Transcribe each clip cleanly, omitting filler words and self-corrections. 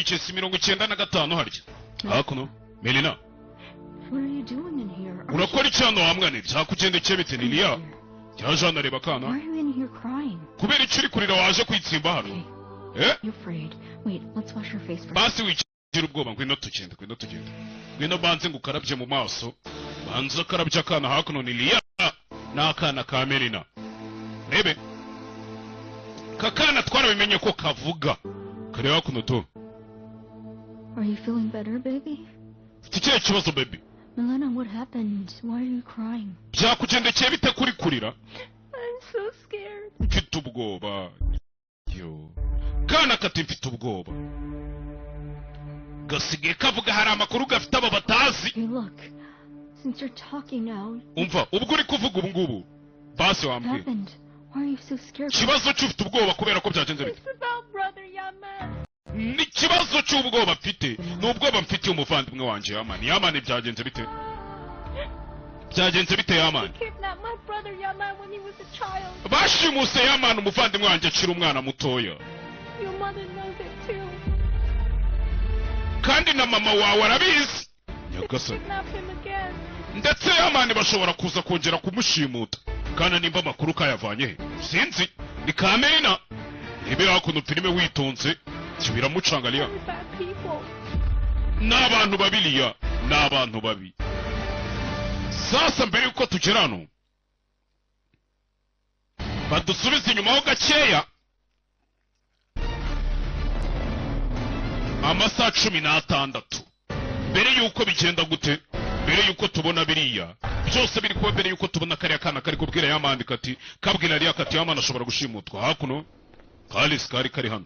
chesi 95 harya. Hakuno Melina. What are you doing in here? Urakora icyano wamwane cyakugendekeye bite Lilia? Cyajana reba kana. Why are you in here crying? Kubera ikiri kurira waje kwitsimba hano. You're afraid. Wait, let's wash your face first. Basi wikira ubwoba ngwino tugende. Ngwino banze ngukarabye mu maso. Banze karabye kana hakuno Lilia. Nakana ka Melina. Rebe. Kakana twarabimenye ko kavuga. Kare hakuno to. Are you feeling better, baby? Tikiye kibazo baby. Melina, what happened? Why are you crying? Byakugendekeye bite kuri kurira? I'm so scared. Mfite ubwoba. Yo. Kana kati mfite ubwoba. Gasige kavuga hari amakuru gafite abo batazi. Hey, look. Since you're talking now. Umva, ubwo uri kuvuga ubu ngubu. Basi wambwiye. Why are you so scared? Kibazo cy'ufite ubwoba kubera ko byagenze bite? It's about brother Yaman. Ni kibazo cy'ubwoba mfite. N'ubwoba mfite umuvandimwe wanje Yamani. Yamani byagenze bite? Byagenze bite Yamani? Kidnapped my brother Yaman when he was a child. Bashimuse Yamani umuvandimwe wanje akiri umwana mutoya. Your mother knows it too. Kandi na mama wawe arabizi. Nyagasani. Ndetse Yamani bashobora kuza kongera kumushimuta. Kana nimba makuru kayavanye he? Sinzi. Ni Kamerina. Nibe hakuno filime witonze. Kibiramucangaliya. N'abantu babiliya. N'abantu babi. Sasa mbere yuko tugera hano. Badusubiza inyuma ho gakeya. Amasaha 16. Mbere yuko bigenda gute? Mbere yuko tubona biriya. Byose biri kuba mbere yuko tubona kariya kana kari kubwira Yamani kati kabwira Liya kati Yamani ashobora gushimutwa hakuno. Kalis kari hano.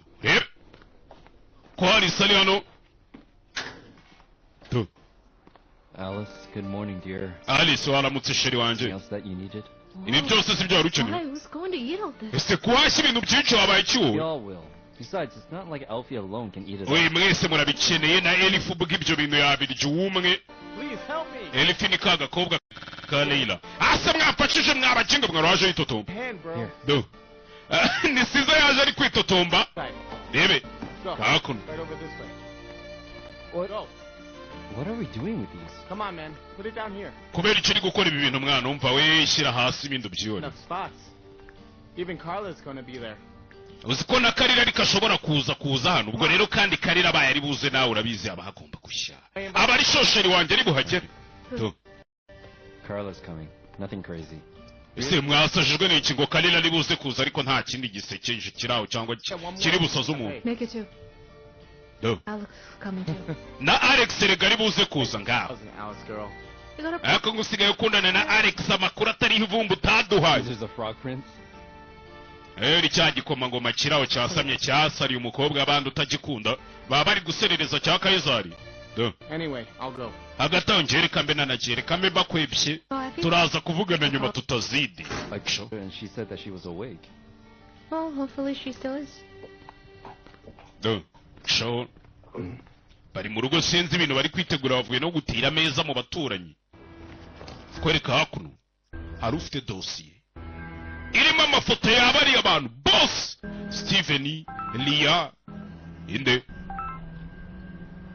Ko Kalis ari hano. To. Alice, good morning, dear. Alice waramutse sheri wanje. Anything else that you needed? Ibi byose si byo rukeneye. I was going to eat all this. Ese kwashya ibintu byinshi wabaye cyo. We all will. Besides, it's not like Elfie alone can eat it. Oye mwese murabikeneye na Elifu bugibyo ibyo bintu yabirije umwe. Please help me. Elifu ni kaga kobwa ka Leila. Asa mwafashije mwabakinga mwaraje itotomba. Do. Nisiza yaje ari kwitotomba. Rebe. Hakuno. What are we doing with these? Come on, man. Put it down here. Kubera iki gukora ibi bintu mwana umva we shira hasi ibintu byiyone. Enough spots. Even Carla's going to be there. Uziko na Karira rikashobora kuza hano ubwo rero kandi Karira baye ari buze nawe urabizi abahagomba kushya. Abari shosheri wanje ari buhagere. To. Carla's coming. Nothing crazy. Ese mwasajijwe n'iki ngo Karira ari buze kuza ariko nta kindi gisekeje kiraho cyangwa kiri busoza umuntu. Make it two. Do. Alex coming too. Na Alex regari buze kuza ngaho. Ako ngusigaye ukundana na Alex amakuru atari ivumbu taduhaye. This is a frog prince. Eri cyagikoma ngo makiraho cyasamye cyasari umukobwa abandi utagikunda baba bari guserereza cya Kayizari. Do. Anyway, I'll go. Agatongere kambe nanagere kambe bakwebye. Turaza kuvugana nyuma tutazidi. And she said that she was awake. Well, hopefully she still is. Do. Show. Bari mu rugo sinzi ibintu bari kwitegura bavuye no gutira ameza mu baturanyi. Kwereka hakuno. Hari ufite dossier. Irimo amafoto y'abari abantu boss Stephanie, Leah, inde.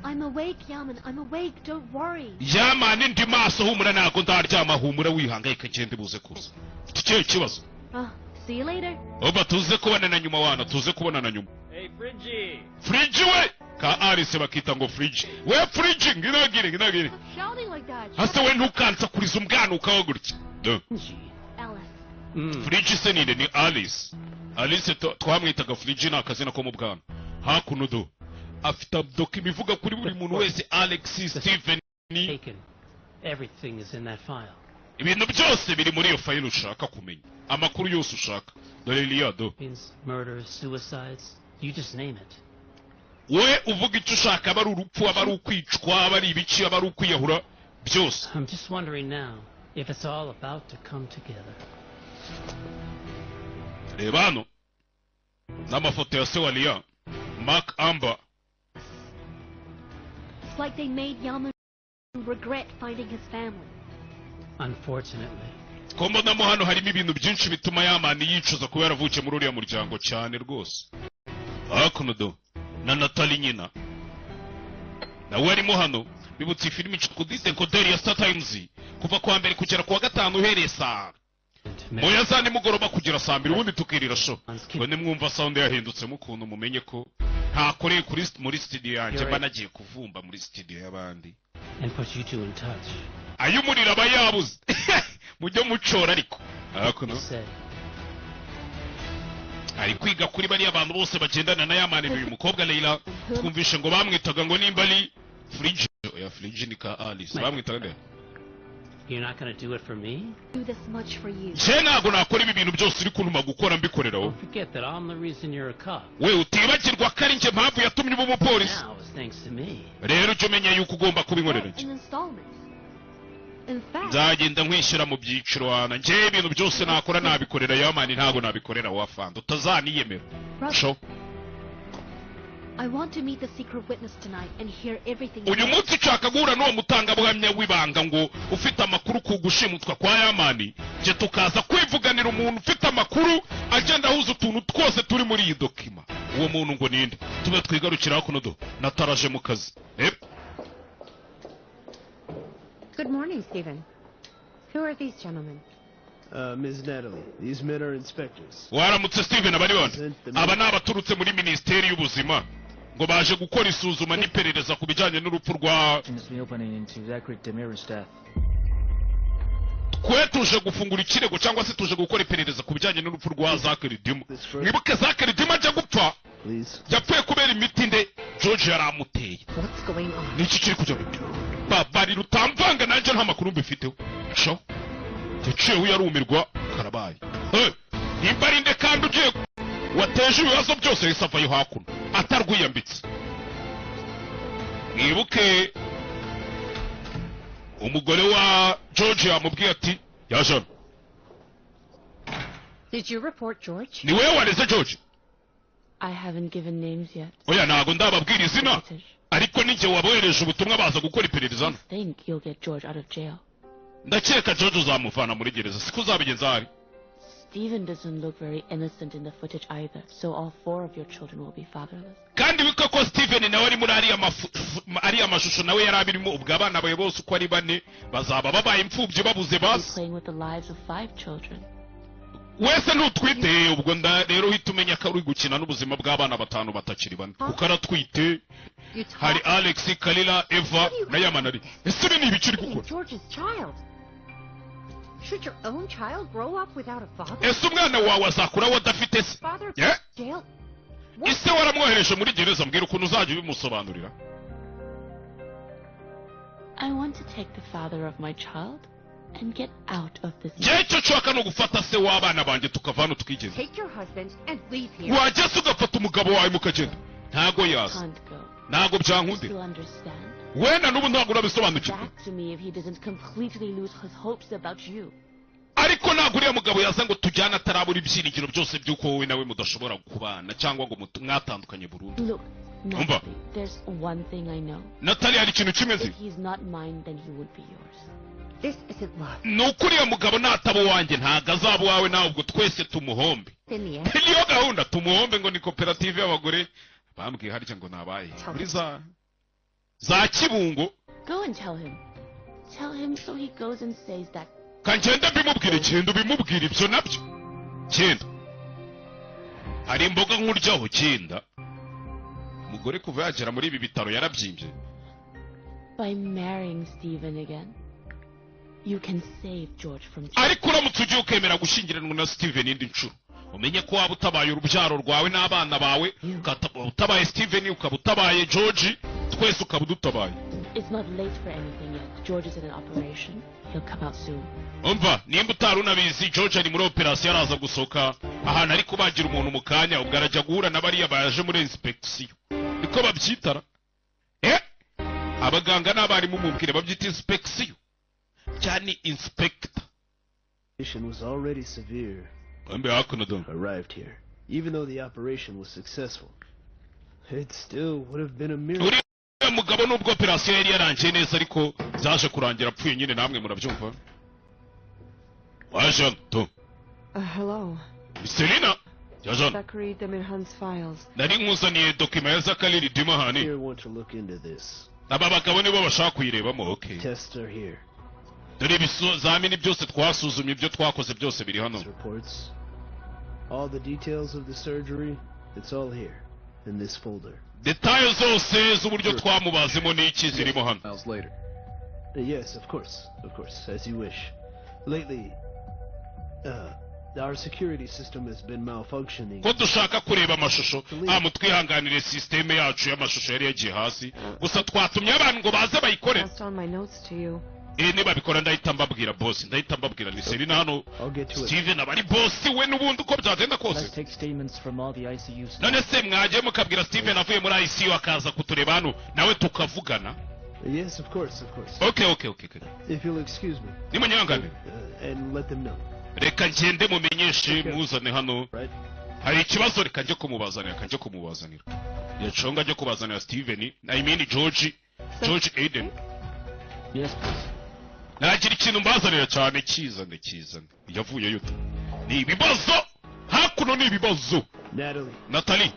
I'm awake, Yaman. I'm awake. Don't worry. Yaman ndi maso humura nako ndaryama humura wihangayika cyende buze kuza. Tukiye kibazo. See you later. Oba tuze kubona na nyuma wana tuze kubona na nyuma. Hey, Fridgie. Fridgie we. Ka Alice bakita ngo Fridgie. We Fridgie nginagire. Shouting like that. Hasa we ntukanza kuriza umwana ukawuguriki. Do. Fridgie se ni Alice. Alice twamwitaga Fridgie nakazina ko mu bwana. Hakuno do. After document ivuga kuri buri muntu wese Alex Stephen ni. Everything is in that file. Ibintu byose biri muri iyo file ushaka kumenya. Amakuru yose ushaka. Dore Liado. Means murders, suicides, you just name it. We uvuga icyo ushaka abari urupfu abari ukwicwa abari ibici abari ukwiyahura byose. I'm just wondering now if it's all about to come together. Rebano. N'amafoto ya se wa Lia. Mark Amber. It's like they made Yaman regret finding his family. Unfortunately. Kombo namo hano harimo ibintu byinshi bituma Yaman yicuza kuba yaravukiye muri uriya muryango cyane rwose. Hakuno do. Na Natalie nyina. nawe arimo hano bibutse filimi kuri dekoderi ya Star Times kuva kwa mbere kugera kuwa gatanu uhereye saa moya za nimugoroba kugera saa 2 ubundi tukirira show. Ngo nimwumva sound yahindutse mukuntu mumenye ko ntakoreye kuri muri studio yanjye mba nagiye kuvumba muri studio y'abandi. And put you two in touch. Ayumurira abayabuze mujye mucora ariko You say. ari kwiga kuri bari abantu bose bagendana na yamane uyu mukobwa Leila twumvishe ngo bamwitaga ngo nimba ari Fridge ya Fridge ni ka Alice bamwitaga. You're not going to do it for me? Do this much for you. Je ntago nakora ibi bintu byose uri kuntuma gukora mbikorera wowe. Don't forget that I'm the reason you're a cop. We utibagirwa ko ari njye mpamvu yatumye uba umupolisi. Now it's thanks to me. Rero ujye umenya yuko ugomba kubinkorera In installments. In fact, nzagenda nkwishyura mu byiciro wana njye ibintu byose nakora nabikorera yamani ntago nabikorera wafanda utazaniyemera. Sho I want to meet the secret witness tonight and hear everything. uyu munsi nshaka guhura n'uwo mutangabuhamya w'ibanga ngo ufite amakuru ku gushimutwa kwa yamani je tukaza kwivuganira umuntu ufite amakuru agenda ahuza utuntu twose turi muri iyi dokima. Uwo muntu ngo ninde tube twigarukira kuno do nataraje mu kazi. Good morning, Stephen. Who are these gentlemen? Ms. Natalie, these men are inspectors. Waramutse Steven abari bande aba nabaturutse muri ministeri y'ubuzima ngo baje gukora isuzuma n'iperereza ku bijyanye n'urupfu rwa twe tuje gufungura ikirego cyangwa se tuje gukora iperereza ku bijyanye n'urupfu rwa Zachary Dima. Mwibuke Zachary Dima ajya gupfa yapfuye kubera imiti nde George yaramuteye. Niki kiri kujya bari rutamvanga nanjye nta makuru mbifiteho. Sho yaciye uyarumirwa karabaye. Nimba ari nde kandi ugiye wateje ibibazo byose risavayo hakuno atarwiyambitse. Mwibuke umugore wa George yamubwiye ati yaje. Did you report George? Ni wewe wareze George? I haven't given names yet. Oya ntago ndababwira izina ariko ninjye wabohereje ubutumwa baza gukora iperereza. Think you'll get George out of jail. Ndakeka George uzamuvana muri gereza siko uzabigenza hari. Stephen doesn't look very innocent in the footage either, so all 4 of your children will be fatherless. Kandi wiko ko Stephen nawe ari muri ari amashusho nawe yarabirimo ubwo abana bawe bose uko ari 4 bazaba babaye imfubyi babuze basi. Playing with the lives of 5 children. Wese ntutwite ubwo rero uhita umenya ko uri gukina n'ubuzima bw'abana 5 batakiri 4 kuko aratwite. Hari Alex, Kalila, Eva na Yamanari. Ese ni ibikiri gukora? George's child. Should your own child grow up without a father? Ese umwana wawe azakura wadafite se? Father jail. Ese waramwohereje muri gereza mbwira ukuntu uzajya ubimusobanurira. I want to take the father of my child and get out of this. Cyo cyoka no gufata se w'abana banjye tukavana tukigenda. Take your husband and leave here. Wajya ugafata umugabo wawe mukagenda. Ntago yaza. Ntago byankunde. You understand? Wena nubu ntago urabisobanukirwa. Back to me if he doesn't completely lose his hopes about you. Ariko ntago uriya mugabo yaza ngo tujyana atarabura ibyiringiro byose by'uko wowe nawe mudashobora kubana cyangwa ngo mwatandukanye burundu. Look, Natalie, there's one thing I know. Natalie hari ikintu kimeze. If he's not mine, then he would be yours. This isn't love. Nukuriya mugabo natabo wanjye ntago azaba wawe nawe ubwo twese tumuhombe. Niyo gahunda tumuhombe ngo ni koperative y'abagore bambwiye harya ngo nabaye. Muri za Kibungo. Go and tell him. Tell him so he goes and says that. Kangenda bimubwire cyenda bimubwire ibyo nabyo. Cyenda. Hari imboga nkuryaho cyenda. Umugore kuva yagera muri ibi bitaro yarabyimbye. By marrying Stephen again, you can save George from jail. Ariko uramutse ugiye ukemera gushyingiranwa na Stephen indi nshuro. Umenye ko waba utabaye urubyaro rwawe n'abana bawe, utabaye Stephen ukaba utabaye George, twese ukaba dutabaye. It's not late for anything yet. George is in an operation. He'll come out soon. Umva, nimba utarunabizi George ari muri operation araza gusoka ahantu ari kubagira umuntu mu kanya ubwo arajya guhura n'abariya baje muri inspection. Niko babyitara. Abaganga n'abarimu mubwire babyita inspection. Cyane inspector. The operation was already severe. Arrived here. Even though the operation was successful, it still would have been a miracle. Mugabo nubwo operation yari yarangiye neza ariko zaje kurangira apfuye nyine namwe murabyumva. Waje to. Hello. Selina, Jason, Zachary Demirhan's files. nari nkuzaniye dokima ya Zakari Dimahani. Here want to look into this. Aba bagabo nibo bashaka kuyirebamo. Okay. Tests are here. Dore ibizamini byose twasuzumye, ibyo twakoze byose biri hano. Reports. All the details of the surgery, it's all here in this folder. Details zose z'uburyo twamubazemo n'iki zirimo hano. Files later. Yes, of course, as you wish. Lately, our security system has been malfunctioning. Ko dushaka kureba amashusho, mutwihanganire systeme yacu y'amashusho yari yagiye hasi. Gusa twatumye abantu ngo baze bayikore. Passed on my notes to you. Niba bikora ndahita mbabwira boss, ndahita mbabwira ni Serena hano. Steven abari boss we n'ubundi uko byagenda kose. Let's take statements from all the ICU staff. None se mwaje mukabwira Steven avuye muri ICU akaza kutureba hano nawe tukavugana. Yes, of course. Okay. If you'll excuse me. Nimanyangane. And let them know. Reka ngende mumenyeshe muzane hano. Right? Hari ikibazo reka njye kumubazanira. Yachonga njye kubazanira Steven, I mean George Aiden. Yes, please. Nagira ikintu mbazanira cyane kizane. Yavuye yute. Ni ibibazo. Hakuno ni ibibazo. Natalie.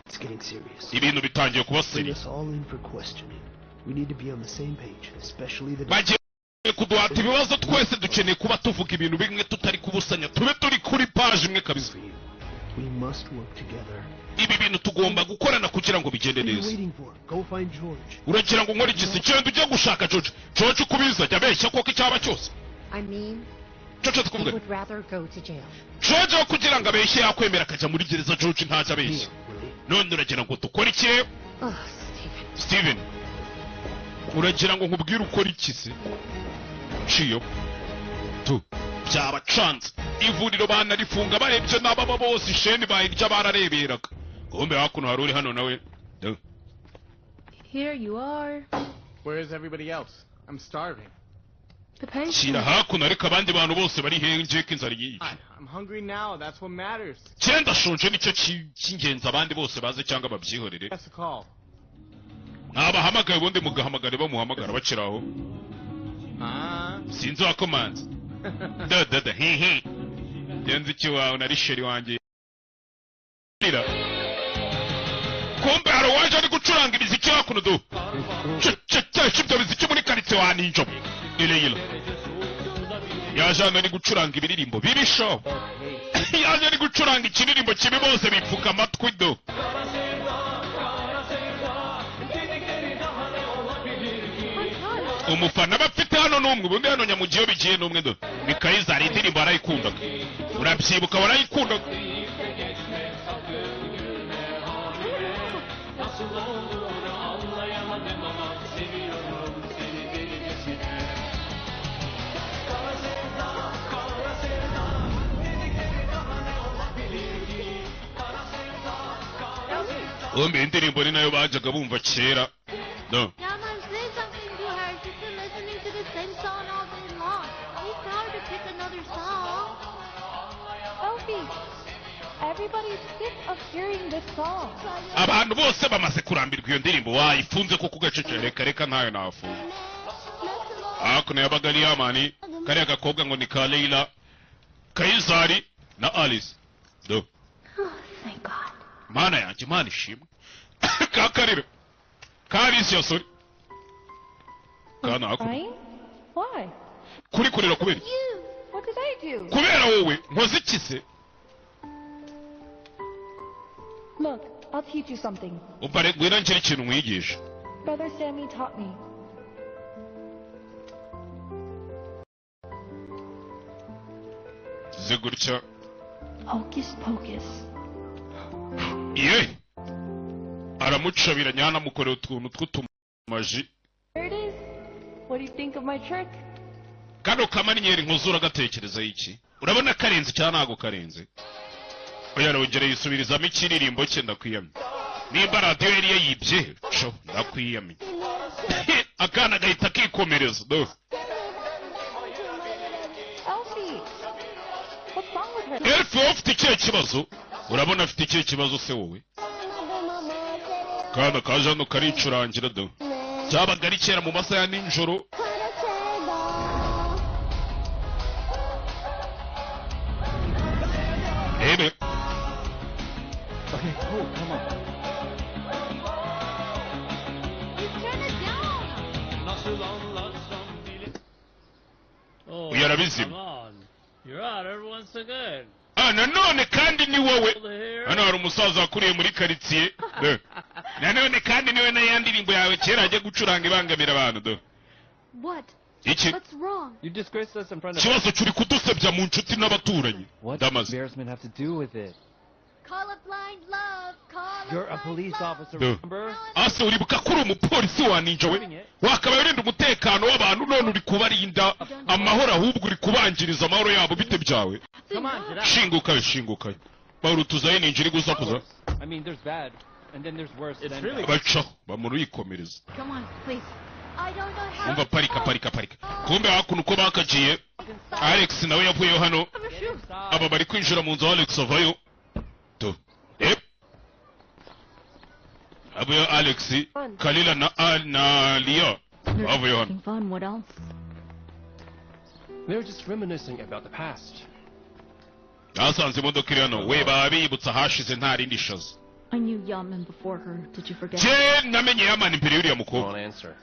It's getting serious. Ibintu bitangiye kuba Bring serious. us all in for questioning. We need to be on the same page, especially the Bagiye kuduhata ibibazo twese dukeneye kuba tuvuga ibintu bimwe tutari kubusanya. Tube turi kuri page imwe kabisa. We must work together. Ibi bintu tugomba gukorana kugira ngo bigende What are you neza. waiting for? Go find George. Uragira ngo nkore igisi cyenda ujye gushaka George ukubiza jya beshya koko icyaba cyose. I mean, George I tukuvuga. would rather go to jail. George wo kugira ngo abeshye yakwemera akajya muri gereza. George ntajya abeshya. None uragira ngo dukore iki? Oh, Steven. Uragira ngo nkubwire ukora iki se? Ciyo. Tu. Byaba chance. Ivuriro bana rifunga barebye n'ababa bose isheni bayirya barareberaga. Gombe hakuno haruri hano nawe. Here you are. Where is everybody else? I'm starving. The patient. Shira hakuno ariko abandi bantu bose bari henje kinzari yiyi. I'm hungry now. That's what matters. Cyenda shonje nicyo cy'ingenzi abandi bose baze cyangwa babyihorere. That's a call. Nabahamagaye ubundi mugahamagara bamuhamagara bakiraho. Sinzi wa command. Da he. Yenzi kiwawe nari sheri wanjye. Kumbe haro waje ari gucuranga imiziki hakuno do. Ibyo biziki muri karitsiye wa ninjo. Ile. Yaje ari gucuranga ibiririmbo bibisho. Yaje ari gucuranga ikiririmbo kibi bose bipfuka amatwi do. Umufana bafite hano n'umwe ubundi hano nyamugiye bigiye n'umwe do. Mikayiza ari indirimbo arayikundaga. Urabyibuka warayikundaga. Umbe indirimbo ni nayo bajyaga bumva kera. No. Yaman, say something to her. She's been listening to the same song all day long. Please tell her to pick another song. Sophie, everybody's sick of hearing this song. Abantu bose bamaze kurambirwa iyo ndirimbo wayifunze ko kugaceceka reka ntayo nafunze. Hakuno yabaga ari Yamani, kariya gakobwa ngo ni ka Leila, Kayizari na Alice. Do. Oh, thank God. Mana yanjye Mana ishimwe. Kakarire. Alice yasori. Kana hakuno. Why? Kuri kurira kubera. What did I do? Kubera wowe nkoze iki se? Look, I'll teach you something. Umpare gwira ngira ikintu nkwigisha. Brother Sammy taught me. Zigurcha. Hocus pocus. Ye. Aramucabiranya anamukorera utuntu tw'utumaji. There it is. What do you think of my trick? Kano kamanyeri nkuzura gatekereza iki? Urabona karenze cyane ntago karenze. Oya rongere yisubirizamo ikiririmbo cye ndakwiyamye. Nimba radio yari yibye, cyo ndakwiyamye. Akana gahita kikomereza do. Elfie, what's wrong with her? Elfie ufite ikihe kibazo? Urabona afite ikihe kibazo se wowe? Kana kaje hano karicurangira do. Cyabaga ari kera mu masaha ya ninjoro. Natalia arabizima. Come on. You're out. Everyone's so good. Nanone kandi ni wowe. Hold the hair. Hano hari umusaza wakuriye muri quartier. Nanone kandi niwe na yandirimbo yawe kera ajye gucuranga ibangamira abantu do. What? Iki? What's wrong? You disgraced us in front of... Kibazo cyuri kudusebya mu nshuti n'abaturanyi. What does Damaze. embarrassment have to do with it? Colorblind love. Colorblind You're a police love. officer, Duh. remember? Ase uribuka kuri umupolisi wa ninja we. Wakaba urinda umutekano w'abantu none uri kubarinda amahoro ahubwo uri kubangiriza amahoro yabo bite byawe. Come on, get out. Shinguka. Bahuru tuzaye ninja iri gusakuza. I mean, there's bad, and then there's worse. It's than really- bad. Baca bamuru yikomereza. Come on, please. I don't know how. Umva parika. Kumbe hakuno uko bakagiye. Alex nawe yavuyeyo hano. Aba bari kwinjira mu nzu Alex avayo. To. Abuyo Alex, Kalila na Lia. Bavuyeyo hano. Fun. What else? They were just reminiscing about the past. Yasanze imodoka iri hano. We babibutsa hashize nta rindi shaza. I knew Yaman before her. Did you forget? Je namenye Yaman imbere y'uriya Wrong mukobwa. answer.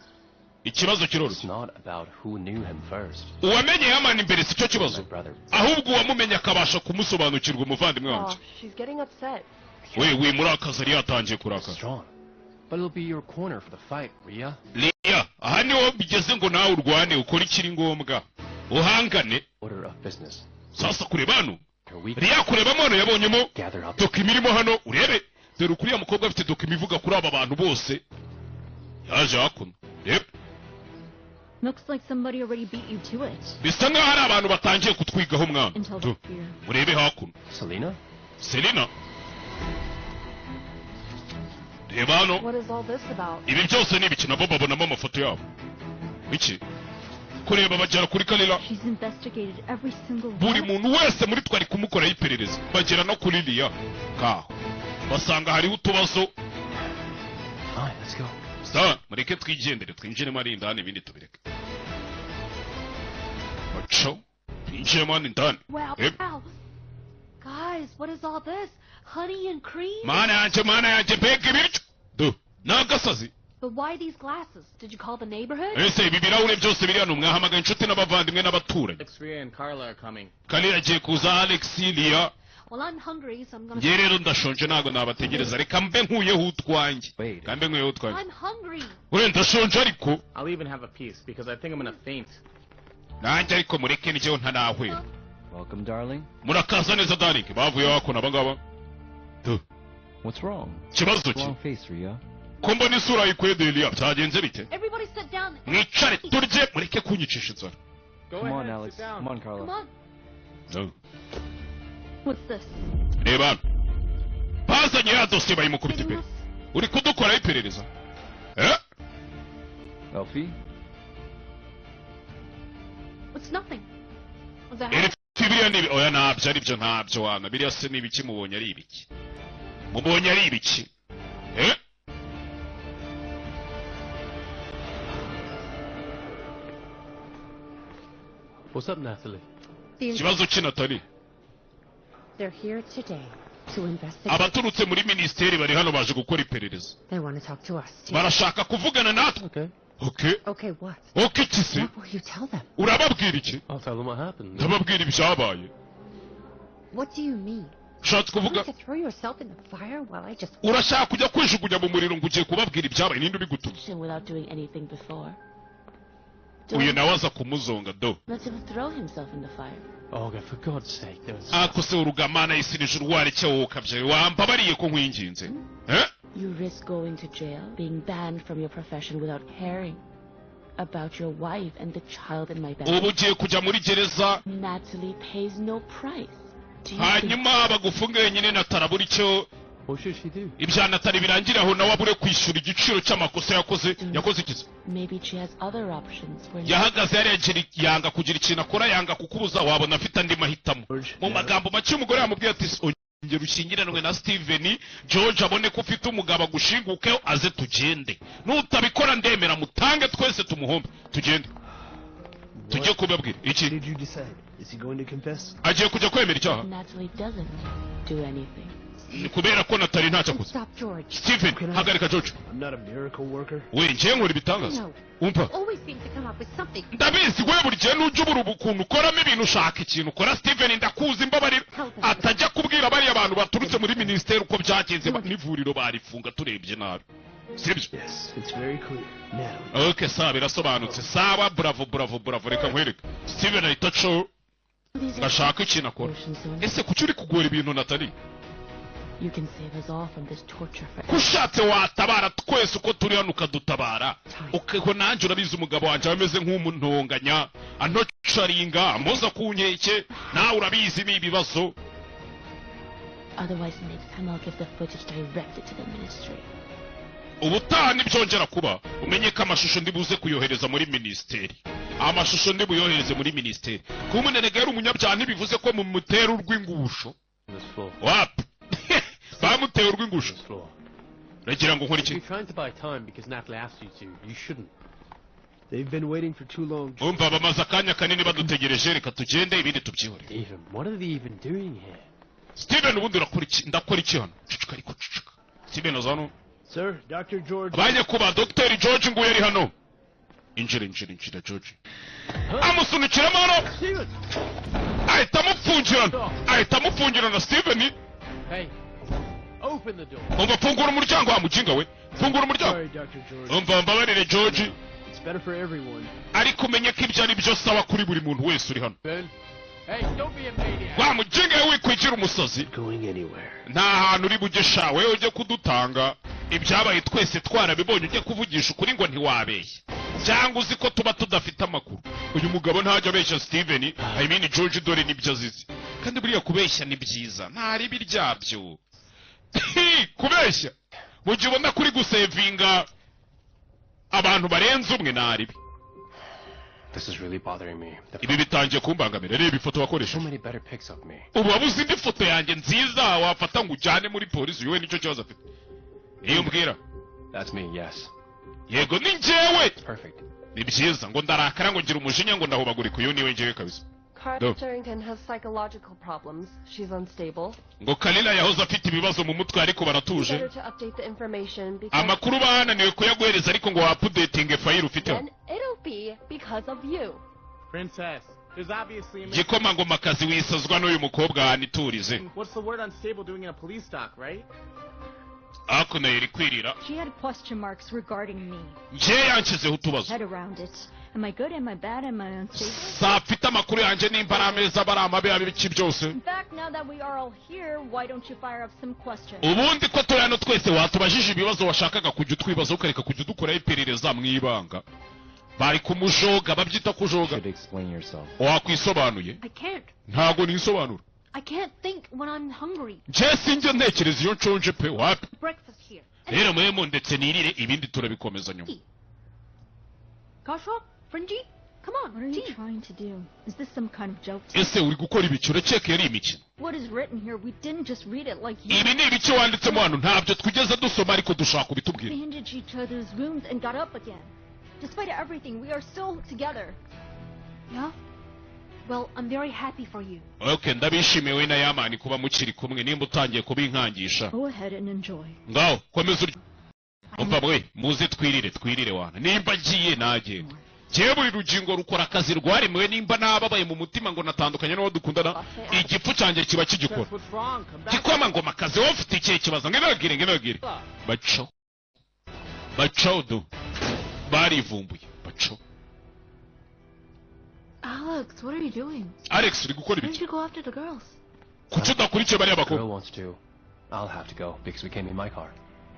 Ikibazo It's kiroroshye. not about who knew him first. Uwamenye Yaman imbere si cyo My kibazo. brother. Ahubwo uwamumenya akabasha kumusobanukirwa umuvandimwe Oh, wanjye. she's getting upset. We murakaza yari yatangiye kurakara. Strong. But it'll be your corner for the fight, Rhea. Lia, aha niho bigeze ngo nawe urwane ukora ikiri ngombwa. Uhangane. Order of business. Sasa kureba hano. Your weak. Lia kurebamo hano yabonyemo Gather up. dokima irimo hano urebe. Dore ukuriya mukobwa afite dokima ivuga kuri aba bantu bose. Yaje hakuno. Reba. Looks like somebody already beat you to it. Bisa nkaho hari abantu batangiye kutwigaho mwana. Until Tu, the fear. murebe hakuno. Selena? Selena. Reba hano. What is all this about? Ibi byose ni ibiki nabo babonamo amafoto yabo. Iki? Kureba bagera kuri Kalila. She's investigated every single Buri one. muntu wese muri twari kumukoraho iperereza. Bagera no kuri Lia. Kaho. Basanga hariho utubazo. Fine, let's go. Sa, mureke twigendere twinjiremo ari indani ibindi tubireke. Baco. Twinjiremo ari indani. Wow, Yep. wow. Guys, what is all this? Honey and cream? Mana yanjye mbega ibiryo. Du, n'agasazi. But why these glasses? Did you call the neighborhood? Ese ibi birahure byose biri hano mwahamagaye inshuti n'abavandimwe n'abaturanyi. Alex, Rhea, and Carla are coming. Kalira agiye kuza Alex Lia. Well, I'm hungry, so I'm gonna... Njye rero ndashonje ntabwo nabategereza. Reka mbe nkuyeho utwanjye. Wait. Kambe nkuyeho utwanjye. I'm hungry. We ndashonje ariko. I'll even have a piece because I think I'm gonna faint. Nanjye ariko mureke njyewe ntanahwera. Welcome, darling. Murakaza neza darling. Bavuyeho hakuno abangaba. Du, What's wrong? kibazo ki? Wrong face, Rhea. Ko mbona isura yikwedeye Lia byagenze bite? Everybody sit down. Mwicare turye mureke kunyicisha inzara. Go Come on, ahead, Alex. sit down. Come on, Come Carla. on. Du. What's this? Reba hano. Bazanye ya dosiye bayimukubita Hitting imbere. us? Uri kudukoraho iperereza. Elfie? It's nothing. Was that Elfi biriya ni oya ntabyo ari byo ntabyo wana. Biriya se ni ibiki mubonye ari ibiki? Mubonye ari ibiki? What's up, Natalie? Kibazo ki Natali? They're here today to investigate. Abaturutse muri ministeri bari hano baje gukora iperereza. They want to talk to us too. Barashaka kuvugana natwe. Okay. Okay. Okay, what? Okay kisi. What will you tell them? Urababwira iki? I'll tell them what happened. Ndababwira ibyabaye. What do you mean? Ushatse You kuvuga want to throw yourself in the fire while I just... urashaka kujya kwijugunya mu muriro ngo ugiye kubabwira ibyabaye ninde ubigutuma? Without doing anything before. Uyu nawe aza kumuzonga do. Let him throw himself in the fire. Olga, for God's sake, there was... Ako se urugamana isi n'ijuru wareke wowe ukabyaye wambabariye ko nkwinginze. You risk going to jail, being banned from your profession without caring about your wife and the child in my belly. Ubu ugiye kujya muri gereza. Natalie pays no price. Do you Hanyuma bagufunga wenyine natarabura icyo. What should she do? Ibya Natali birangira aho nawe abure kwishyura igiciro cy'amakosa yakoze ikizi. Maybe she has other options. Yahagaze yari yanga kugira ikintu akora yanga kukubuza wabona afite andi mahitamo. Mu magambo make umugore yamubwiye ati ongera ushyingiranwe na Steven George abone ko ufite umugabo agushingukeho aze tugende. Nutabikora ndemera mutange twese tumuhombe. Tugende. Tujye kubabwira iki? Did you decide? Is he going to confess? Agiye kujya kwemera icyaha. Natalie doesn't do anything. ni kubera ko Natali ntacyo akoze. Stop, George. Steven, hagarika George. I'm not a miracle worker. We ngiye nkora ibitangaza. No. Umva. Always seem to come up with something. Ndabizi we buri gihe n'ujya ubura ubukuntu ukoramo ibintu ushaka ikintu ukora. Steven ndakuzi imbabarira. Atajya kubwira bariya abantu baturutse muri ministeri uko byagenze n'ivuriro barifunga turebye nabi. Sibyo? Yes, it's very clear. Natalie. Okay, sawa birasobanutse. Sawa, bravo. Reka nkwereke. Steven ahita aco ashaka ikintu akora. Ese kuki uri kugora ibintu Natali? You can save us all from this torture forever. Kushatse watabara twese uko turi hano ukadutabara. Uko nanjye urabizi umugabo wanjye ameze nk'umuntonganya, antocaringa, amoza ku nkeke, nawe urabizi ni ibibazo. Otherwise, next time I'll give the footage directed to the ministry. Ubutaha nibyongera kuba umenye ko amashusho ndibuze kuyohereza muri ministeri. Amashusho ndibuyohereze muri ministeri. Kumunenega yari umunyabyaha ntibivuze ko mu mutero urw'ingusho. Wapi? Bamuteye urw'ingusho. Ragira ngo nkora iki? You're trying to buy time because Natalie asked you to. You shouldn't. They've been waiting for too long. Umva bamaze akanya kanini badutegereje, reka tugende ibindi tubyihore. Steven, what are they even doing here? Steven ubundi urakora iki? Ndakora iki hano? Cicika ariko cicika. Steven azano. Sir, Dr. George. Abanye kuba Dr. George ngo yari hano. Injira George. Amusunikiramo hano. Steven. Ahita amufungirana Steven. Hey, open the door. Umva fungura umuryango wa mujinga we. Fungura umuryango. Sorry, Dr. George. Umva mbabarire George. It's better for everyone. Ariko umenye ko ibyo ari byo sawa kuri buri muntu wese uri hano. Hey, don't be a maniac. Wa mujinga we wikwigira umusozi. Going anywhere. Nta hantu uri bugesha we ujye kudutanga. Ibyabaye twese twarabibonye ujye kuvugisha ukuri ngo ntiwabeshye. Cyangwa uzi ko tuba tudafite amakuru. Uyu mugabo ntajya abeshya Steven, I mean George dore nibyo azize. Kandi buriya kubeshya ni byiza. Ntari biryabyo. Kubeshya. Mu gihe ubona kuri gusevinga abantu barenze umwe naribi. This is really bothering me. Ibi bitangiye kumbangamira. Reba ifoto wakoresha. So many better pics of me. Ubu wabuze indi foto yanjye nziza wafata ngo ujyane muri polisi yewe nicyo kibazo afite. Iyo mbwira. That's me, yes. Yego ni njyewe. Perfect. Ni byiza ngo ndarakara ngo ngira umujinya ngo ndahubagurika uyu niwe njyewe kabisa. Carla Sherrington has psychological problems. She's unstable. Ngo Kalila yahoze afite ibibazo mu mutwe ariko baratuje. Better to update the information because Amakuru bananiwe kuyaguhereza ariko ngo updating file ufite. then it'll be because of you. Princess, there's obviously a Gikoma ngo makazi wisazwa n'uyu mukobwa haniturize. What's the word unstable doing in a police dock, right? Ako nayo iri kwirira. She had question marks regarding me. Nje yanshyizeho utubazo. Head around it. Am I good? Am I bad? Am I unstable? Safite amakuru yanjye nimba ari ameza bari amabe abiki byose. In fact, now that we are all here, why don't you fire up some questions? Ubundi ko turi hano twese watubajije ibibazo washakaga kujya utwibaza ukareka kujya udukora iperereza mu ibanga. Bari kumujoga babyita kujoga. Wakwisobanuye? I can't. Ntago nisobanura. I can't think when I'm hungry. Nje sinjye ntekereza iyo nshonje pe wapi. Breakfast here. Rero mwemo ndetse nirire ibindi turabikomeza nyuma. Kasha? Fringy? Come on, what are you trying to do? Is this some kind of joke? Ese uri gukora ibiki urakeka yari imikino? What is written here? We didn't just read it like you. Ibi ni ibiki wanditsemo hano ntabyo twigeze dusoma ariko dushaka kubitubwira. We hindered each other's rooms and got up again. Despite everything, we are still together. Yeah? Well, I'm very happy for you. Okay, ndabishimiwe na Yamani kuba mukiri kumwe nimba utangiye kubinkangisha. Go ahead and enjoy. Ngaho komeza urya. Umva bwe muze twirire wana. Nimba ngiye nagiye. Jewe buri rugingo rukora akazi rwaremewe nimba nababaye mu mutima ngo natandukanye n'uwo dukundana igifu cyanjye kiba kigikora. Gikoma ngo makazi wowe ufite ikihe kibazo ngenagire. Baco do. Barivumbuye. Baco. Alex, what are you doing? Alex uri gukora Why don't ibiki? you go after the girls? Kuki udakurikiye bariya Girl bakobwa? wants to. I'll have to go because we came in my car.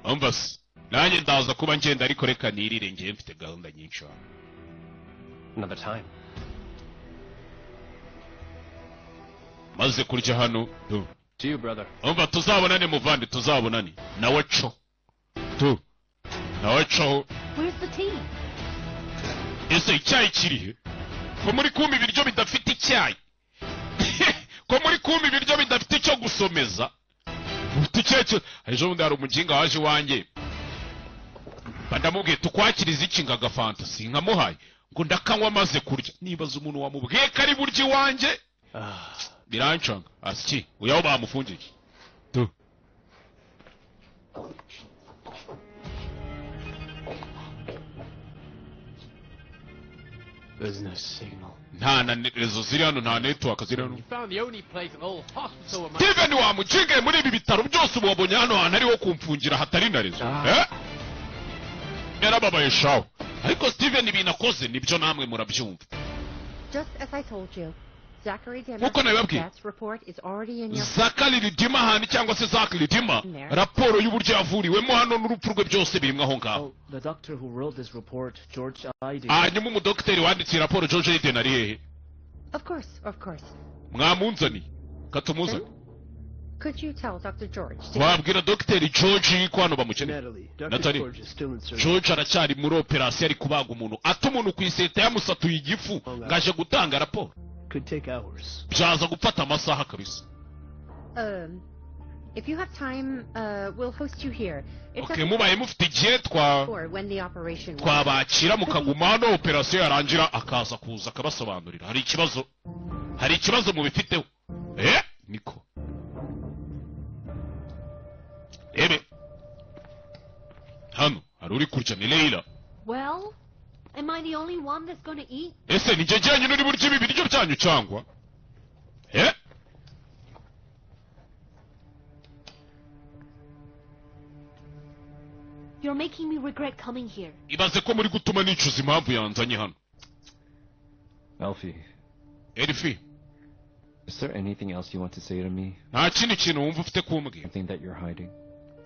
Umva se. Nanjye ndaza kuba ngenda ariko reka nirire ngiye mfite gahunda nyinshi hano. Another time. Maze kurya hano do. To you, brother. Umva tuzabonane muvandi tuzabonane. Nawe co. Do. Nawe co. Where's the tea? Ese icyayi kirihe? Ko muri kumpa ibiryo bidafite icyayi. Ko muri kumpa ibiryo bidafite icyo gusomeza. Ufite icyo ejo bundi hari umuginga waje wanjye. Bandamubwiye tukwakiriza iki ngaga fantasy nkamuhaye ngo ndakanywa maze kurya. Nibaza umuntu wamubwiye ko ari buryo iwanjye. Birancanga. Asiki uyaho bamufungiye. Tu. There's no signal. nta na rezo ziri hano, nta network ziri hano. You found the only place in all hospital. Steven wamujigaye muri ibi bitaro byose ubu wabonye hano hantu ariho kumfungira hatari na rezo. Yarababaye shawo. Ariko Steven ibintu akoze nibyo namwe murabyumva. Just as I told you, Zachary Nkuko nabibabwiye. Death's report is already in your... Zachary Ridima hano cyangwa se Zachary Ridima raporo y'uburyo yavuriwemo hano n'urupfu rwe byose birimwe aho ngaho. The doctor who wrote this report, George Aiden. Hanyuma umudokteri wanditse raporo George Aiden ari hehe? Of course, of course. Mwamunzani katumuzani. Could you tell Dr. George? Wabwira Dr. George ko hano bamukeneye. Natalie, George aracyari muri operasiyo ari kubaga umuntu. Ata umuntu ku iseta yamusatuye igifu ngaje gutanga raporo. Byaza gufata amasaha kabisa. If you have time, we'll host you here. Okay, mubaye mufite igihe twabakira mukaguma hano operasiyo yarangira akaza kuza akabasobanurira. Hari ikibazo mubifiteho. Niko. Ebe. Hano, hari uri kurya ni Leila. Well, am I the only one that's going to eat? Ese ni jeje nyine uri burya ibi biryo byanyu cyangwa? You're making me regret coming here. Ibaze ko muri gutuma nicuza impamvu yanzanye hano. Elfie. Elfie. Is there anything else you want to say to me? Nta kindi kintu wumva ufite kumbwira. Something that you're hiding?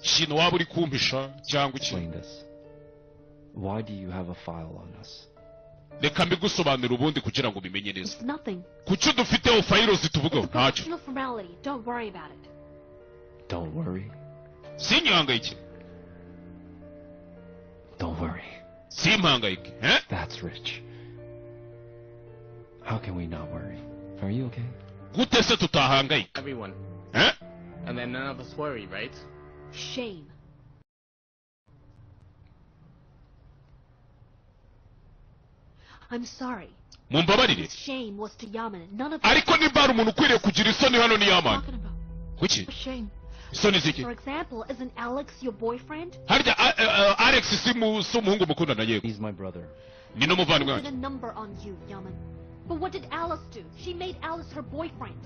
Ikintu waba uri kumpisha cyangwa iki? Explain this. Why do you have a file on us? Reka mbigusobanurira ubundi kugira ngo bimenye neza. It's nothing. Kuki dufiteho fayiro zituvugaho ntacyo? It's a formality. Don't worry about it. Don't worry. Sinyihangayike. Don't worry. Simpangayike. That's rich. How can we not worry? Are you okay? Gute se tutahangayika? Everyone. And then none of us worry, right? Shame. I'm sorry. Mumbabarire. Shame was to Yaman. None of Ariko nimba hari umuntu ukwiriye kugira isoni hano ni Yaman. Kuki? Shame. Isoni ziki? For example, isn't Alex your boyfriend? Harya Alex si umuhungu mukundana yego. He's my brother. Ni n'umuvandimwe wanjye. Put a number on you, Yaman. But what did Alice do? She made Alice her boyfriend.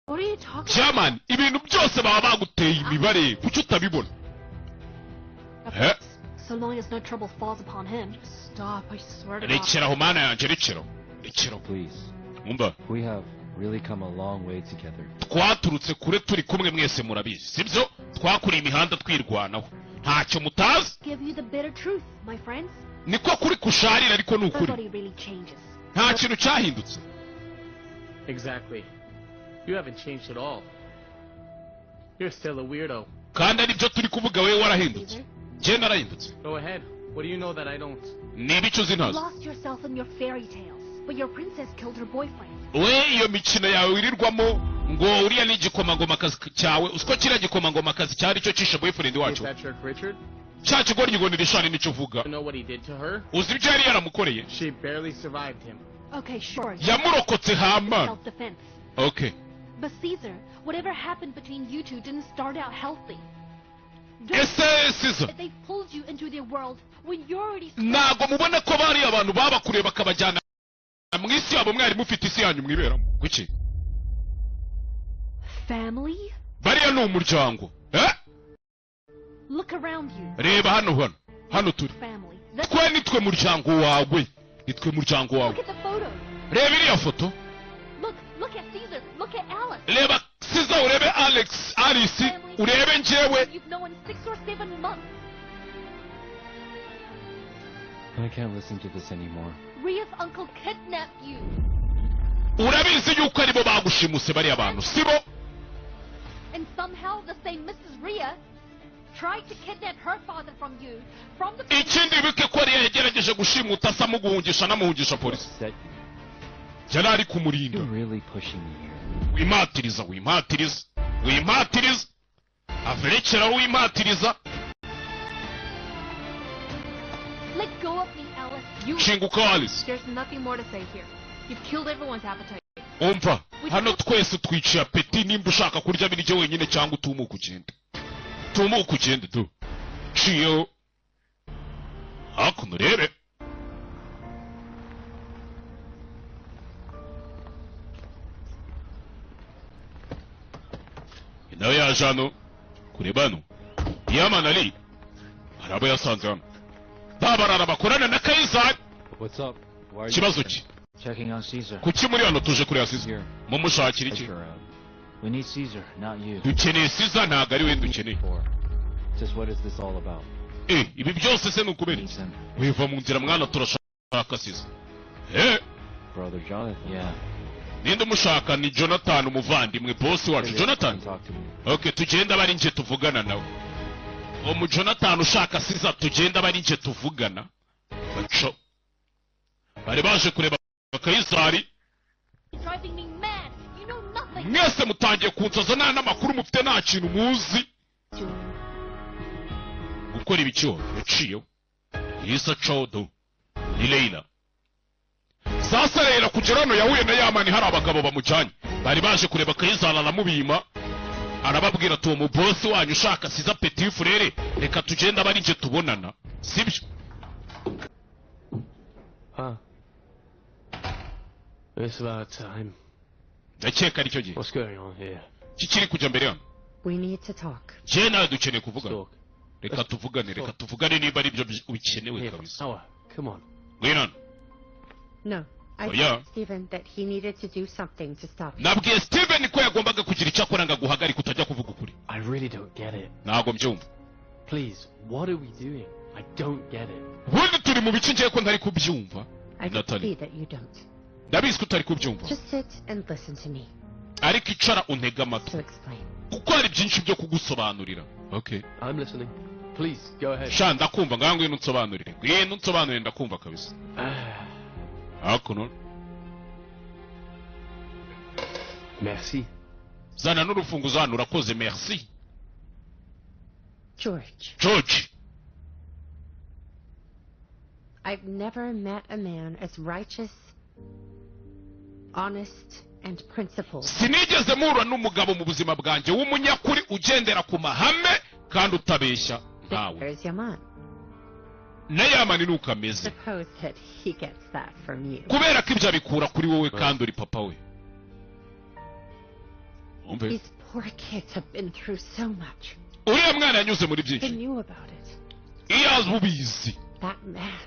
What are you talking about? Yaman, ibintu byose baba baguteye imibare kuki utabibona? So long as no trouble falls upon him. Stop, I swear to God. Rekeraho mana yanjye rekeraho. Please. Umva. We have really come a long way together. Twaturutse kure turi kumwe mwese murabizi. Sibyo? Twakuriye imihanda twirwanaho. Ntacyo mutazi. Give you the bitter truth, my friends. Niko kuri kusharira ariko ni ukuri. Nobody really changes. Nta kintu cyahindutse. Exactly. You haven't changed at all. You're still a weirdo. Kandi aribyo turi kuvuga wewe warahindutse. Je narahindutse. Go ahead. What do you know that I don't? Nibico You zinazi. lost yourself in your fairy tales, but your princess killed her boyfriend. We iyo mikino yawe wirirwamo ngo uriya ni igikomangoma kazi cyawe usiko kiriya gikomangoma kazi cyari cyo cishe boyfriend wacu. Richard? Cya kigoryi ngo nirishane nicyo uvuga. You know what he did to her? Uzi ibyo yari yaramukoreye? She barely survived him. Okay, sure. Yamurokotse hama. Self-defense. Okay. But Caesar, whatever happened between you two didn't start out healthy. Caesar. They pulled you into their world when you're already... Ntago mubona ko bari abantu babakuriye bakabajyana mu isi yabo mwari mufite isi yanyu mwiberamo. Kuki? Family? Bariya ni umuryango. Look around you. Reba hano turi. Family. Twe nitwe muryango wawe. Nitwe muryango wawe. Look at the photo. Reba iriya foto. Look at Caesar. Look at Alice. Reba Caesar, urebe Alex, Alice, urebe njyewe. You've known 6 or 7 months. I can't listen to this anymore. Ria's uncle kidnapped you. Urabizi yuko aribo bagushimuse bari abantu, sibo? And somehow the same Mrs. Ria tried to kidnap her father from you. From the... Ikindi bike ko Ria yagerageje gushimuta sa muguhungisha namuhungisha polisi. Yari ari kumurinda. You're really pushing me here. Wimatiriza. Averekera wimatiriza. Let go of me, Alice. Shinguka Alice. There's nothing more to say here. You've killed everyone's appetite. Umva, hano twese twiciye apeti nimba ushaka kurya biryo wenyine cyangwa utumuka ugende. tumuka ugende tu ciyeho hakuno urebe. nawe yaje hano kureba hano Yaman Ali hari abo yasanze hano babarara bakorana na Kaisari. Kibazo ki? Kuki muri hano tuje kureba Caesar? Mumushakira iki? Dukeneye Caesar, ntabwo ari we dukeneye. Ibi byose se nukubera iki? Wiva mu nzira mwana, turashaka Caesar. Ninde umushaka? Ni Jonathan, umuvandimwe boss wacu. Jonathan? Okay, tugenda bari nje tuvugana nawe. Omu Jonathan ushaka Caesar, tugenda bari nje tuvugana. Baco bari baje kureba Kaisari. Mwese mutangiye kunsaza nta n'amakuru mufite, nta kintu muzi. Gukora ibicyo yaciyeho Isa Chodo ni Leila. Sasa Leila kugera hano yahuye na Yamani, hari abagabo bamujyanye bari baje kureba Kaisari, aramubima arababwira ati uwo boss wanyu ushaka Caesar petit frere, reka tugenda bari nje tubonana, sibyo? It's about time. Ndakeka aricyo gihe. What's going on here? Kikiri kujya mbere hano. We need to talk. Je nawe dukeneye kuvugana. Reka tuvugane niba ari byo bikenewe kabisa. Come on. Ngwino. No. I told Stephen that he needed to do something to stop you. Nabwiye Stephen ko yagombaga kugira icyo akora ngo aguhagarike utajya kuvuga ukuri. I really don't get it. Ntago mbyumva. Please, what are we doing? I don't get it. Ubundi turi mu bice ngiye ko ntari kubyumva. I can see that you don't. Ndabizi ko utari kubyumva. Just sit and listen to me. Ariko icara untega amatwi. To explain. Kuko hari byinshi byo kugusobanurira. Okay. I'm listening. Please, go ahead. Sha ndakumva, ngaho ngwino unsobanurire. Ngwino unsobanurire, ndakumva kabisa. Hakuno. Merci. Zana n'urufunguzo hano, urakoze. Merci. George. I've never met a man as righteous, honest, and principled. Sinigeze mpura n'umugabo mu buzima bwanjye w'umunyakuri ugendera ku mahame kandi utabeshya nkawe. There's Yaman. Na Yamani nuko ameze. Suppose that he gets that from you. Kubera ko ibyo abikura kuri wowe kandi uri papa we. These poor kids have been through so much. Uriya mwana yanyuze muri byinshi. They knew about it. Iyo azi ubizi. That man.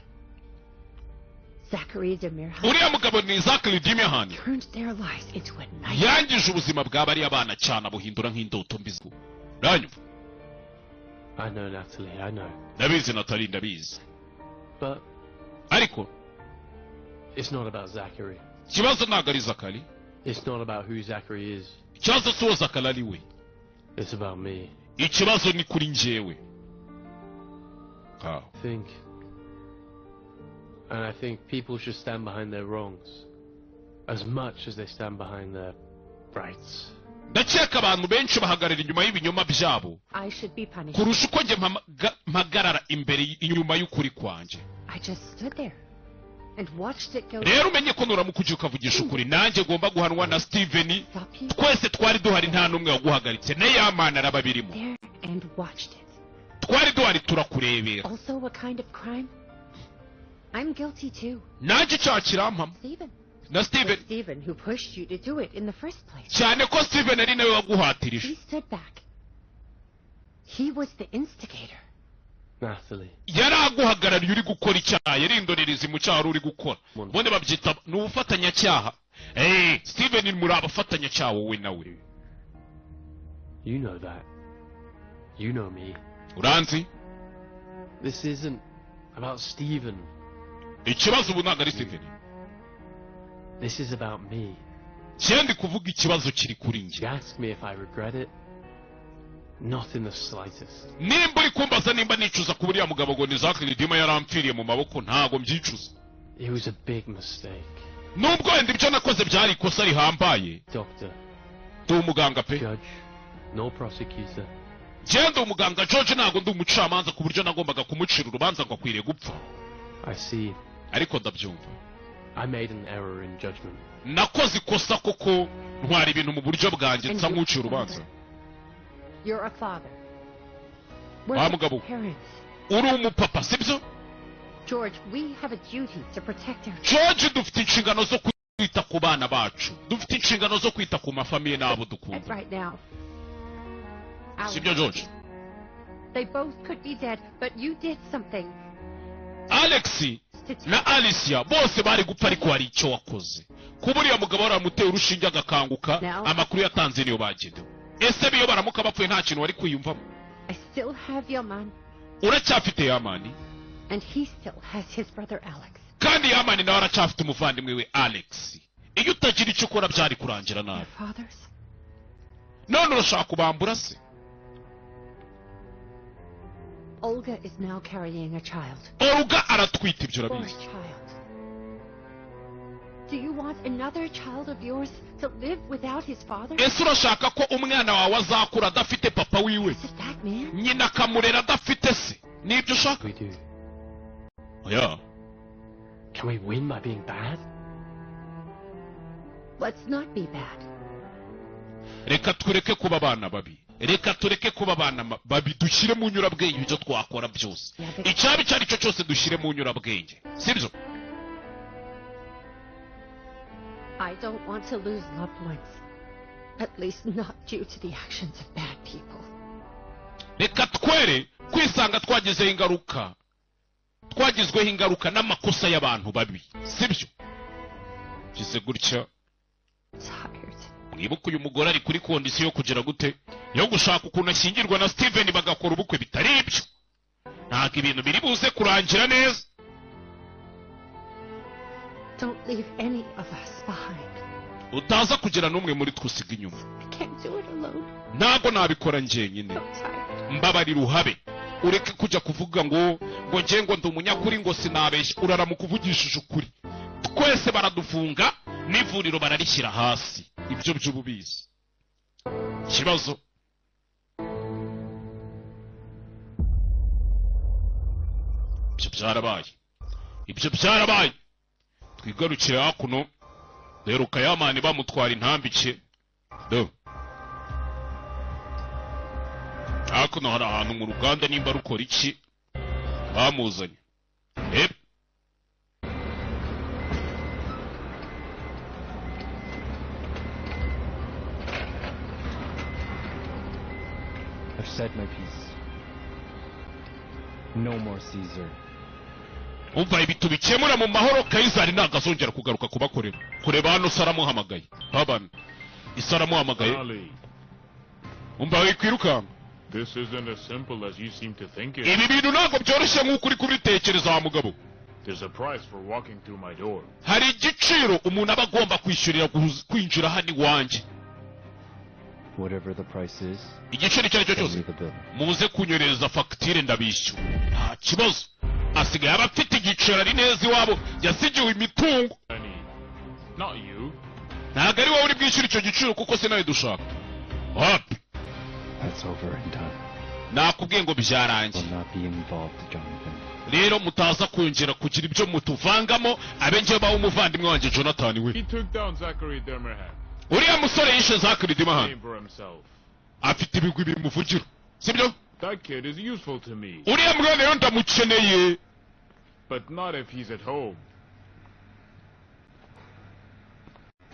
Zachary Demirhan. Uriya mugabo ni Zachary Demirhan. Turned their lives into a nightmare. Yangije ubuzima bw'abari abana cyane abuhindura nk'indoto mbi. Ranyumva? I know, Natalie, I know. Ndabizi Natalie, ndabizi. But ariko it's not about Zachary. Kibazo ntabwo ari Zachary. It's not about who Zachary is. Kibazo si uwo Zachary ari we. It's about me. Ikibazo ni kuri njyewe. I think people should stand behind their wrongs as much as they stand behind their rights. Ndakeka abantu benshi bahagarara inyuma y'ibinyoma byabo kurusha uko njye mpagarara imbere inyuma y'ukuri kwanjye. Rero umenye ko nuramuka ujya ukavugisha ukuri, nanjye ngomba guhanwa na Steven. Twese twari duhari, nta n'umwe waguhagaritse. Na Yamani arababirimo. Twari duhari turakurebera. Nanjye icyaha kirampama. Na Steven who pushed you to do it in the first place. Cyane ko Steven ari nawe waguhatirije. He stood back. He was the instigator. Natalie. Yari aguhagarariye uri gukora icyaha, yari indorerezi mu cyaha uri gukora. Bone babyita n'ubufatanyacyaha. Steven ni muri abafatanyacyaha wowe nawe. You know that. You know me. Uranzi? This isn't about Steven. Ikibazo ubu ntabwo ari Steven. This is about me. Cyandi kuvuga ikibazo kiri kuri njye. You ask me if I regret it. Not in the slightest. Nimba uri kumbaza nimba nicuza ku buriya mugabo ngo ni Zachary Dima yarampfiriye mu maboko, ntago mbyicuza. It was a big mistake. Nubwo wenda ibyo nakoze byari ikosa rihambaye. Doctor. Ndi umuganga pe. Judge. No prosecutor. Ndi umuganga George, ntago ndi umucamanza ku buryo nagombaga kumucira urubanza ngo akwiriye gupfa. I see. Ariko ndabyumva. I made an error in judgment. Nakoze ikosa koko ntwara ibintu mu buryo bwanjye nsa nk'ucira urubanza. You're a father. wa mugabo uri umupapa sibyo George, we have a duty to protect our George dufite inshingano zo kwita ku bana bacu dufite inshingano zo kwita ku mafamiye n'abo dukunda right now. sibyo George They both could be dead, but you did something. Alex na Alicia bose bari gupfa ariko hari icyo wakoze kuba uriya mugabo waramuteye urushinge agakanguka amakuru yatanze niyo bagenewe ese biyo baramuka bapfuye nta kintu wari kwiyumvamo I still have your man. uracyafite Yamani And he still has his brother Alex. kandi Yamani nawe aracyafite umuvandimwe we Alex iyo utagira icyo ukora byari kurangira nabi none urashaka kubambura se Olga is now carrying a child. Olga aratwite ibyo urabizi Do you want another child of yours to live without his father? ese urashaka ko umwana wawe azakura adafite papa wiwe nyina akamurera adafite se nibyo ushaka oya Can we win by being bad? Let's not be bad. reka tureke kuba abana babi reka tureke kuba abana babi dushyire mu nyurabwenge ibyo twakora byose icyaba icyo ari cyo cyose dushyire mu nyurabwenge sibyo I don't want to lose loved ones. At least not due to the actions of bad people. reka twere kwisanga twagizweho ingaruka n'amakosa y'abantu babi sibyo gize gutya mwibuke uyu mugore ari kuri kondisiyo yo kugira gute yo gushaka ukuntu ashyingirwa na Steven bagakora ubukwe bitari ibyo ntabwo ibintu biri buze kurangira neza Don't leave any of us behind. utaza kugira n'umwe muri twe usiga inyuma I can't do it alone. ntabwo nabikora njyenyine mbabarira uhabe ureke kujya kuvuga ngo njye ngo ndi umunyakuri ngo sinabeshya uraramuka uvugishije ukuri twese baradufunga n'ivuriro bararishyira hasi ibyo by'ububizi ikibazo ibyo byarabaye twigarukire hakuno duheruka Yamani bamutwara intambike hakuno hari ahantu mu ruganda nimba rukora iki bamuzanye I've said my piece. No more Caesar. umva ibi tubikemura mu mahoro Kayizari ntabwo azongera kugaruka kubakorera kureba hano saramuhamagaye babana isaramuhamagaye umva wikwirukanka This isn't as simple as you seem to think it. ibi bintu ntabwo byoroshye nk'uko uri kubitekereza wa mugabo There's a price for walking through my door. hari igiciro umuntu aba agomba kwishyurira kwinjira hano iwanjye Whatever the price is, igiciro icyo ari cyo cyose muze kunyohereza fagitire ndabishyura nta kibazo asigaye aba afite igiciro ari neza iwabo yasigiwe imitungo Not you. ntabwo ari wowe uri bwishyura icyo giciro kuko se nawe dushaka hapi that's over and done. nakubwiye ngo byarangiye Will not be involved, Jonathan. rero mutaza kongera kugira ibyo mutuvangamo abe njye baho umuvandimwe wanjye Jonathan we He took down Zachary Demerhan. uriya musore yishe Zachary Demerhan Name for himself. afite ibigwi bimuvugira sibyo That kid is useful to me. uriya mwana yo ndamukeneye But not if he's at home.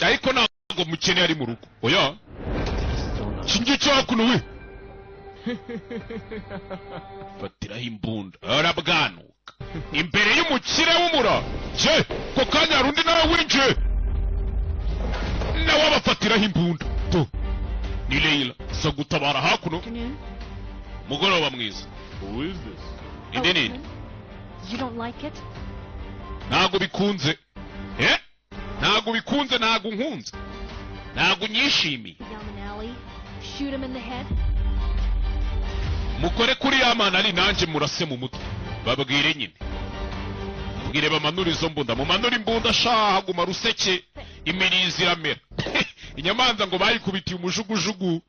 ariko ntabwo mukeneye ari mu rugo oya kingi cyakuno we fatiraho imbunda arabwanuka imbere y'umukire w'umura je ko kanya hari undi nawe winjiye nawe abafatiraho imbunda to ni Leila zo gutabara hakuno mugoroba mwiza Who is this? indi nini You don't like it? ntabwo bikunze ntabwo bikunze ntabwo nkunze ntabwo nyishimiye Down an alley, shoot him in the head. mukore kuri Yamani ari nanjye murase mu mutwe babwire nyine babwire bamanura izo mbunda mumanura imbunda shaha haguma ruseke imirizi iramera inyamanza ngo bayikubitiye umujugujugu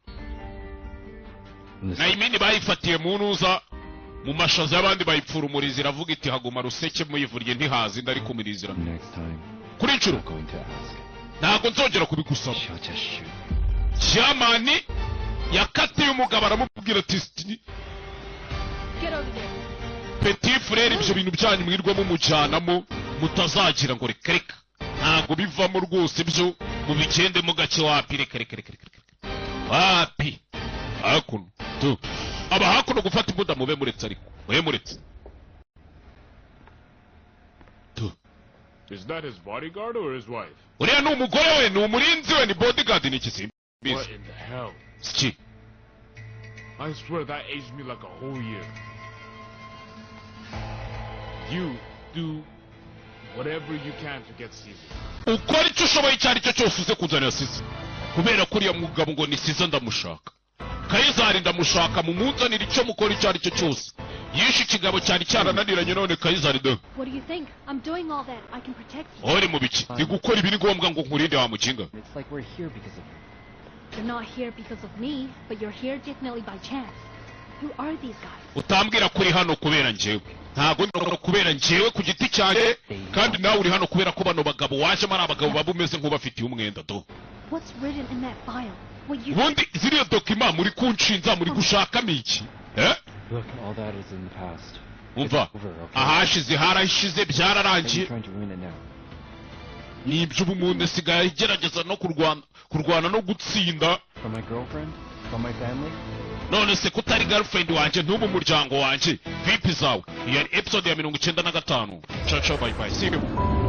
na imini bayifatiye mu ntuza mu mashaza y'abandi bayipfura umurizi iravuga iti haguma ruseke muyivuriye ntihazi ndari kumirizi iramera kuri inshuro ntabwo nzongera kubigusaba Yamani yakatiye umugabo aramubwira ati Get over there. Petit frere ibyo bintu byanyu mwirwa mumujyanamo mutazagira ngo reka reka ntabwo bivamo rwose byo mubigendemo gake wapi reka wapi hakuno tu aba hakuno gufata imbunda mube muretse ariko mube muretse tu. Is that his bodyguard or his wife? uriya ni umugore we ni umurinzi we ni bodyguard ni iki What in the hell? Ski. I swear that aged me like a whole year. You do whatever you can to get Caesar. ukora icyo ushoboye icyo ari cyo cyose uze kuzanira Caesar kubera ko uriya mugabo ngo ni Caesar ndamushaka Kayizari ndamushaka mumunzanira icyo mukora icyo ari cyo cyose yishe ikigabo cyari cyarananiranye none Kayizari de. What do you think? I'm doing all that. I can protect you. ori mu biki ni gukora ibiri ngombwa ngo nkurinde wa mukinga. It's like we're here because of you. You're not here because of me, but you're here definitely by chance. Who are these guys? utambwira kuri hano kubera njyewe ntago ndoro kubera njyewe ku giti cyane kandi nawe uri hano kubera ko bano bagabo waje mara abagabo babumeze nk'ubafitiye umwenda do. What's written in that file? What you ubundi ziriya dokima muri kunshinza muri gushakamo iki eh? Look, all that is in the past. umva ahashize harashize byararangiye Trying to ruin it now. nibyo ubumuntu sigaye igerageza no kurwana no gutsinda. For my girlfriend? For my family? none se kutari girlfriend wanje ntubu umuryango wanje vipi zawe. Iyi episode ya 95. Ciao ciao bye bye. See you.